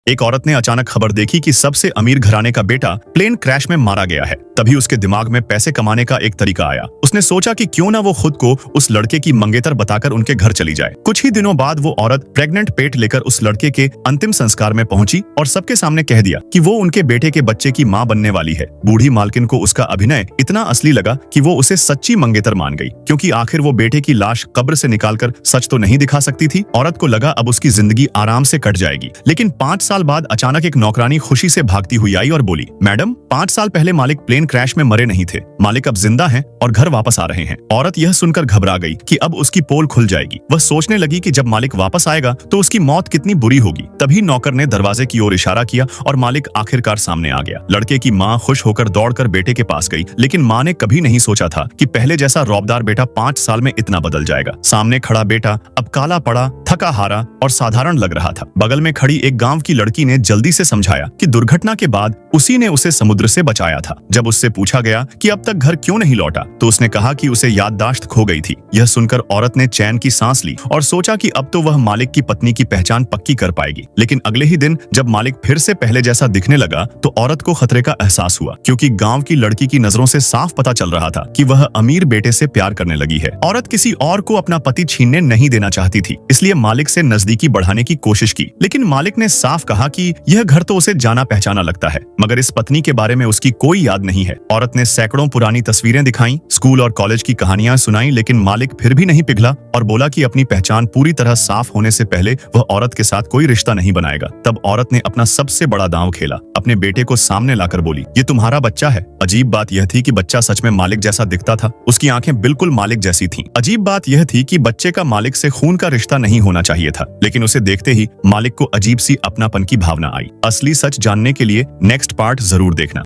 एक औरत ने अचानक खबर देखी कि सबसे अमीर घराने का बेटा प्लेन क्रैश में मारा गया है। तभी उसके दिमाग में पैसे कमाने का एक तरीका आया। उसने सोचा कि क्यों ना वो खुद को उस लड़के की मंगेतर बताकर उनके घर चली जाए। कुछ ही दिनों बाद वो औरत प्रेग्नेंट पेट लेकर उस लड़के के अंतिम संस्कार में पहुंची और सबके सामने कह दिया कि वो उनके बेटे के बच्चे की मां बनने वाली है। बूढ़ी मालकिन को उसका अभिनय इतना असली लगा कि वो उसे सच्ची मंगेतर मान गई, क्योंकि आखिर वो बेटे की लाश कब्र से निकालकर सच तो नहीं दिखा सकती थी। औरत को लगा अब उसकी जिंदगी आराम से कट जाएगी। लेकिन 5 साल बाद अचानक एक नौकरानी खुशी से भागती हुई आई और बोली, मैडम 5 साल पहले मालिक प्लेन क्रैश में मरे नहीं थे। मालिक अब जिंदा हैं और घर वापस आ रहे हैं। औरत यह सुनकर घबरा गई कि अब उसकी पोल खुल जाएगी। वह सोचने लगी कि जब मालिक वापस आएगा तो उसकी मौत कितनी बुरी होगी। तभी नौकर ने दरवाजे की ओर इशारा किया और मालिक आखिरकार सामने आ गया। लड़के की माँ खुश होकर दौड़कर बेटे के पास गई, लेकिन माँ ने कभी नहीं सोचा था कि पहले जैसा रौबदार बेटा 5 साल में इतना बदल जाएगा। सामने खड़ा बेटा अब काला पड़ा, थका हारा और साधारण लग रहा था। बगल में खड़ी एक गांव की लड़की ने जल्दी से समझाया कि दुर्घटना के बाद उसी ने उसे समुद्र से बचाया था। जब उससे पूछा गया कि अब तक घर क्यों नहीं लौटा तो उसने कहा कि उसे याददाश्त खो गई थी। यह सुनकर औरत ने चैन की सांस ली और सोचा कि अब तो वह मालिक की पत्नी की पहचान पक्की कर पाएगी। लेकिन अगले ही दिन जब मालिक फिर से पहले जैसा दिखने लगा तो औरत को खतरे का एहसास हुआ, क्योंकि गांव की लड़की की नजरों से साफ पता चल रहा था कि वह अमीर बेटे से प्यार करने लगी है। औरत किसी और को अपना पति छीनने नहीं देना चाहती थी, इसलिए मालिक से नजदीकी बढ़ाने की कोशिश की। लेकिन मालिक ने साफ कहा कि यह घर तो उसे जाना पहचाना लगता है, मगर इस पत्नी के बारे में उसकी कोई याद नहीं है। औरत ने सैकड़ों पुरानी तस्वीरें दिखाई, स्कूल और कॉलेज की कहानियां सुनाई, लेकिन मालिक फिर भी नहीं पिघला और बोला कि अपनी पहचान पूरी तरह साफ होने से पहले वह औरत के साथ कोई रिश्ता नहीं बनाएगा। तब औरत ने अपना सबसे बड़ा दांव खेला। अपने बेटे को सामने लाकर बोली, ये तुम्हारा बच्चा है। अजीब बात यह थी कि बच्चा सच में मालिक जैसा दिखता था। उसकी आंखें बिल्कुल मालिक जैसी थीं। अजीब बात यह थी कि बच्चे का मालिक से खून का रिश्ता नहीं होना चाहिए था, लेकिन उसे देखते ही मालिक को अजीब सी अपनापन की भावना आई। असली सच जानने के लिए नेक्स्ट पार्ट जरूर देखना।